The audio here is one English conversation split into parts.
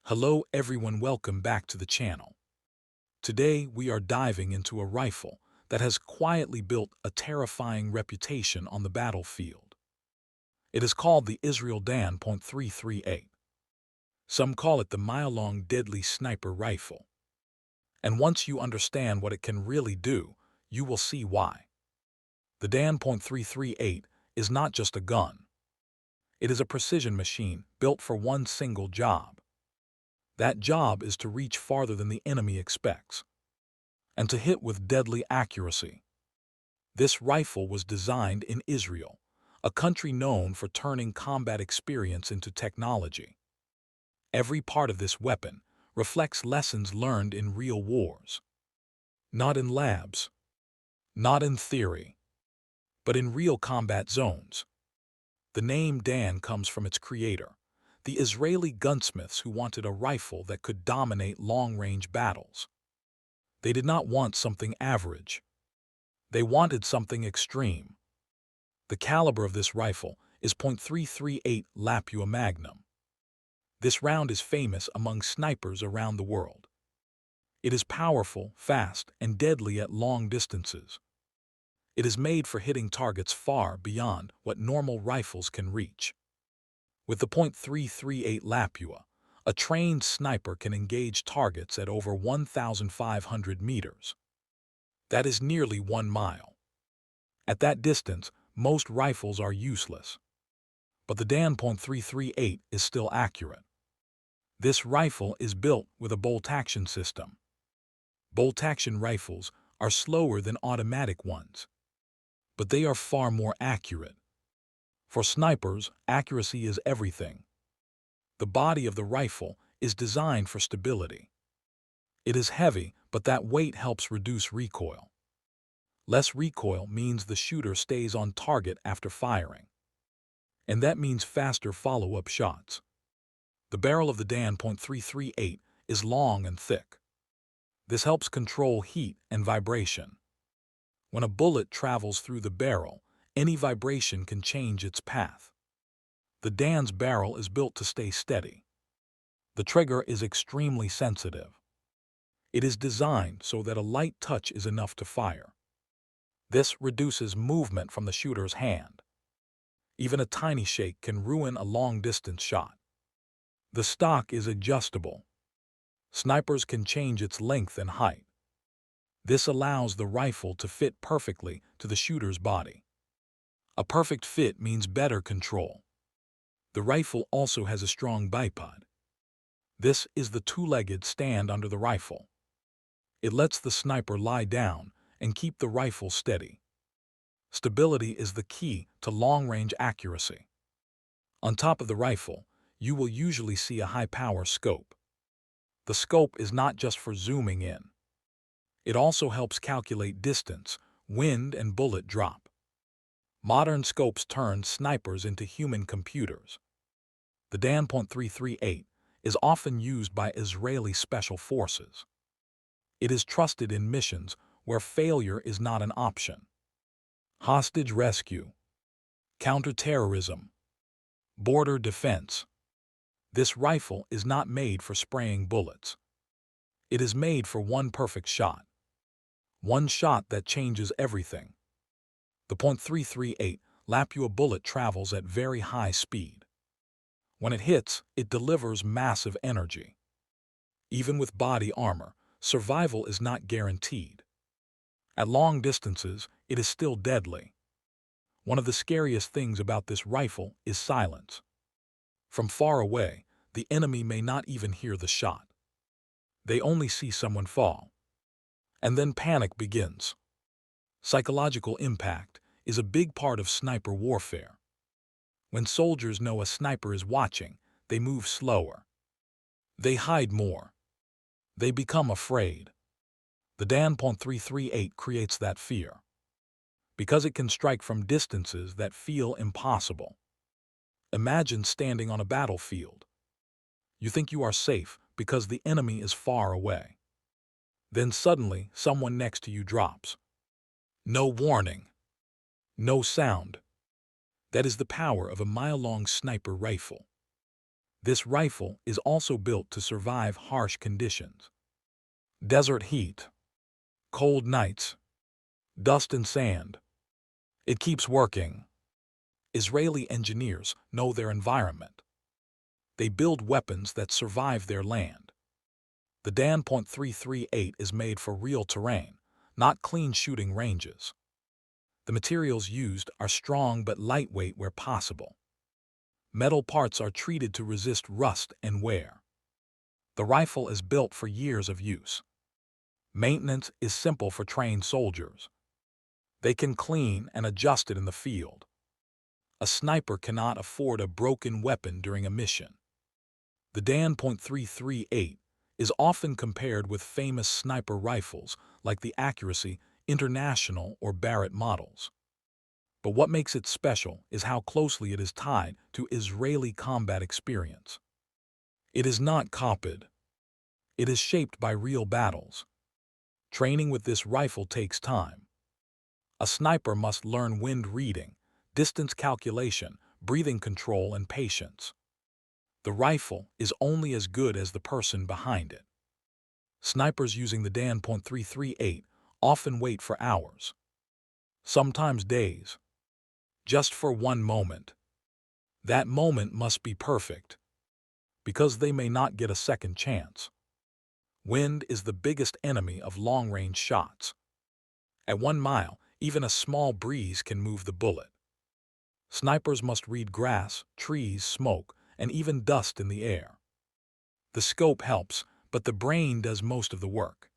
Hello everyone, welcome back to the channel. Today we are diving into a rifle that has quietly built a terrifying reputation on the battlefield. It is called the Israel Dan .338. Some call it the mile-long deadly sniper rifle. And once you understand what it can really do, you will see why. The Dan .338 is not just a gun. It is a precision machine built for one single job. That job is to reach farther than the enemy expects, and to hit with deadly accuracy. This rifle was designed in Israel, a country known for turning combat experience into technology. Every part of this weapon reflects lessons learned in real wars. Not in labs, not in theory, but in real combat zones. The name Dan comes from its creator, the Israeli gunsmiths who wanted a rifle that could dominate long-range battles. They did not want something average. They wanted something extreme. The caliber of this rifle is .338 Lapua Magnum. This round is famous among snipers around the world. It is powerful, fast, and deadly at long distances. It is made for hitting targets far beyond what normal rifles can reach. With the .338 Lapua, a trained sniper can engage targets at over 1,500 meters. That is nearly 1 mile. At that distance, most rifles are useless. But the Dan .338 is still accurate. This rifle is built with a bolt-action system. Bolt-action rifles are slower than automatic ones, but they are far more accurate. For snipers, accuracy is everything. The body of the rifle is designed for stability. It is heavy, but that weight helps reduce recoil. Less recoil means the shooter stays on target after firing. And that means faster follow-up shots. The barrel of the Dan .338 is long and thick. This helps control heat and vibration. When a bullet travels through the barrel, any vibration can change its path. The Dan's barrel is built to stay steady. The trigger is extremely sensitive. It is designed so that a light touch is enough to fire. This reduces movement from the shooter's hand. Even a tiny shake can ruin a long-distance shot. The stock is adjustable. Snipers can change its length and height. This allows the rifle to fit perfectly to the shooter's body. A perfect fit means better control. The rifle also has a strong bipod. This is the two-legged stand under the rifle. It lets the sniper lie down and keep the rifle steady. Stability is the key to long-range accuracy. On top of the rifle, you will usually see a high-power scope. The scope is not just for zooming in. It also helps calculate distance, wind, and bullet drop. Modern scopes turn snipers into human computers. The Dan .338 is often used by Israeli special forces. It is trusted in missions where failure is not an option. Hostage rescue, counterterrorism, border defense. This rifle is not made for spraying bullets. It is made for one perfect shot. One shot that changes everything. The .338 Lapua bullet travels at very high speed. When it hits, it delivers massive energy. Even with body armor, survival is not guaranteed. At long distances, it is still deadly. One of the scariest things about this rifle is silence. From far away, the enemy may not even hear the shot. They only see someone fall. And then panic begins. Psychological impact is a big part of sniper warfare. When soldiers know a sniper is watching, they move slower. They hide more. They become afraid. The Dan .338 creates that fear, because it can strike from distances that feel impossible. Imagine standing on a battlefield. You think you are safe because the enemy is far away. Then suddenly, someone next to you drops. No warning. No sound. That is the power of a mile-long sniper rifle. This rifle is also built to survive harsh conditions. Desert heat, cold nights, dust and sand. It keeps working. Israeli engineers know their environment. They build weapons that survive their land. The Dan .338 is made for real terrain, not clean shooting ranges. The materials used are strong but lightweight where possible. Metal parts are treated to resist rust and wear. The rifle is built for years of use. Maintenance is simple for trained soldiers. They can clean and adjust it in the field. A sniper cannot afford a broken weapon during a mission. The Dan .338 is often compared with famous sniper rifles like the Accuracy, International, or Barrett models. But what makes it special is how closely it is tied to Israeli combat experience. It is not copied. It is shaped by real battles. Training with this rifle takes time. A sniper must learn wind reading, distance calculation, breathing control, and patience. The rifle is only as good as the person behind it. Snipers using the Dan .338 often wait for hours, sometimes days, just for one moment. That moment must be perfect, because they may not get a second chance. Wind is the biggest enemy of long-range shots. At 1 mile, even a small breeze can move the bullet. Snipers must read grass, trees, smoke, and even dust in the air. The scope helps, but the brain does most of the work.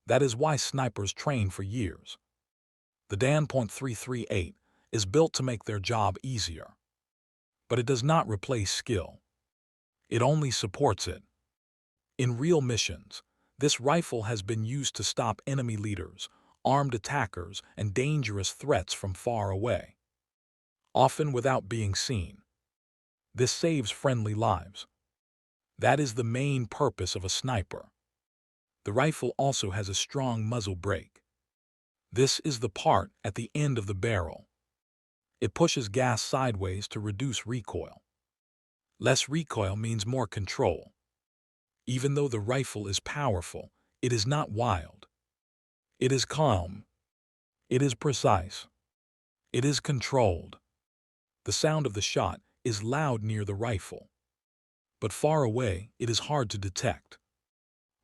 That is why snipers train for years. The Dan .338 is built to make their job easier. But it does not replace skill. It only supports it. In real missions, this rifle has been used to stop enemy leaders, armed attackers, and dangerous threats from far away, often without being seen. This saves friendly lives. That is the main purpose of a sniper. The rifle also has a strong muzzle brake. This is the part at the end of the barrel. It pushes gas sideways to reduce recoil. Less recoil means more control. Even though the rifle is powerful, it is not wild. It is calm. It is precise. It is controlled. The sound of the shot is loud near the rifle. But far away, it is hard to detect.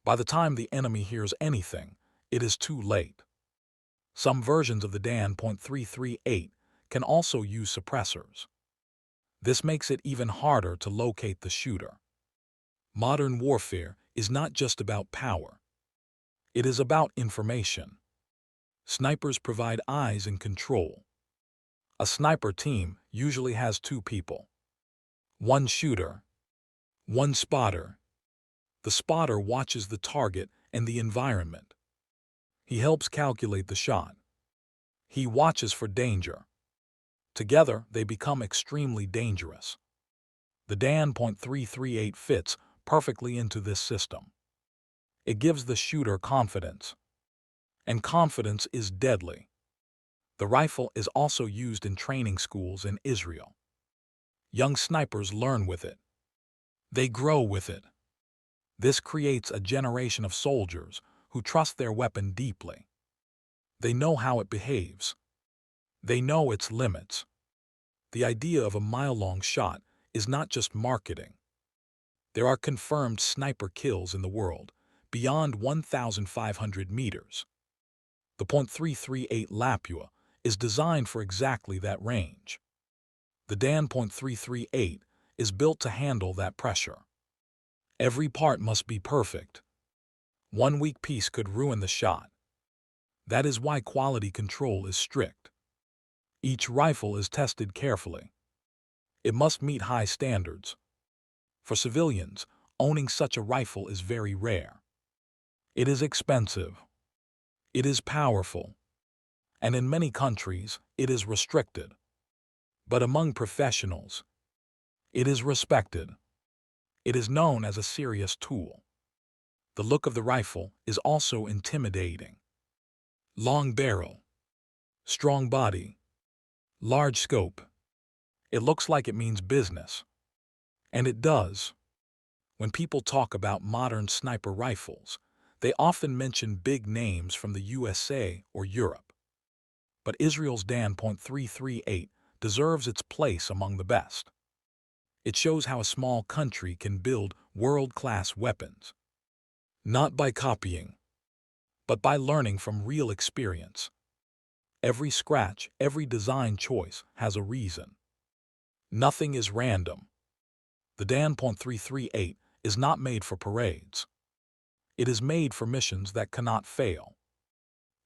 By the time the enemy hears anything, it is too late. Some versions of the Dan .338 can also use suppressors. This makes it even harder to locate the shooter. Modern warfare is not just about power. It is about information. Snipers provide eyes and control. A sniper team usually has 2 people. One shooter, one spotter. The spotter watches the target and the environment. He helps calculate the shot. He watches for danger. Together, they become extremely dangerous. The Dan .338 fits perfectly into this system. It gives the shooter confidence. And confidence is deadly. The rifle is also used in training schools in Israel. Young snipers learn with it. They grow with it. This creates a generation of soldiers who trust their weapon deeply. They know how it behaves. They know its limits. The idea of a mile-long shot is not just marketing. There are confirmed sniper kills in the world, beyond 1,500 meters. The .338 Lapua is designed for exactly that range. The Dan .338 is built to handle that pressure. Every part must be perfect. One weak piece could ruin the shot. That is why quality control is strict. Each rifle is tested carefully. It must meet high standards. For civilians, owning such a rifle is very rare. It is expensive. It is powerful. And in many countries, it is restricted. But among professionals, it is respected. It is known as a serious tool. The look of the rifle is also intimidating. Long barrel, strong body, large scope. It looks like it means business. And it does. When people talk about modern sniper rifles, they often mention big names from the USA or Europe. But Israel's Dan.338 deserves its place among the best. It shows how a small country can build world-class weapons, not by copying, but by learning from real experience. Every scratch, every design choice has a reason. Nothing is random. The Dan.338 is not made for parades. It is made for missions that cannot fail.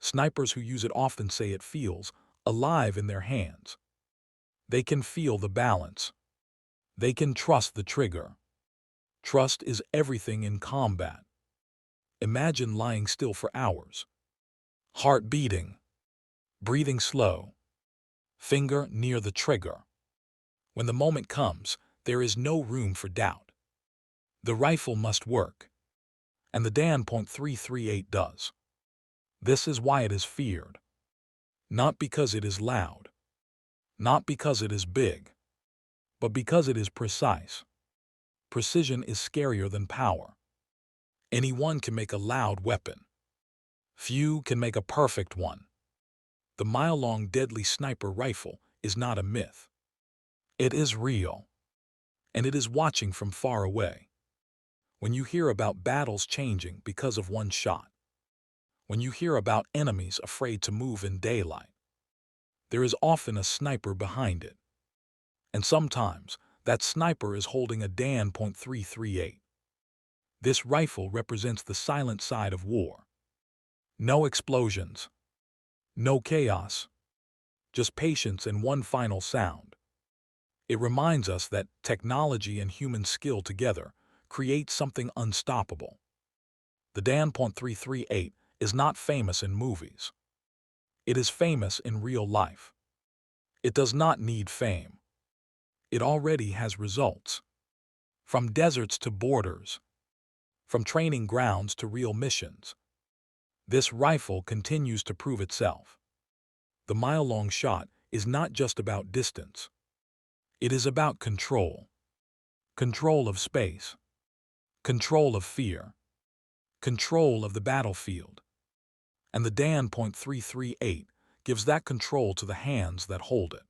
Snipers who use it often say it feels alive in their hands. They can feel the balance. They can trust the trigger. Trust is everything in combat. Imagine lying still for hours. Heart beating, breathing slow, finger near the trigger. When the moment comes, there is no room for doubt. The rifle must work, and the Dan.338 does. This is why it is feared. Not because it is loud, not because it is big, but because it is precise. Precision is scarier than power. Anyone can make a loud weapon. Few can make a perfect one. The mile-long deadly sniper rifle is not a myth. It is real, and it is watching from far away. When you hear about battles changing because of one shot, when you hear about enemies afraid to move in daylight, there is often a sniper behind it. And sometimes, that sniper is holding a Dan.338. This rifle represents the silent side of war. No explosions, no chaos, just patience and one final sound. It reminds us that technology and human skill together create something unstoppable. The Dan.338 is not famous in movies. It is famous in real life. It does not need fame. It already has results. From deserts to borders, from training grounds to real missions, this rifle continues to prove itself. The mile-long shot is not just about distance. It is about control. Control of space. Control of fear. Control of the battlefield. And the Dan.338 gives that control to the hands that hold it.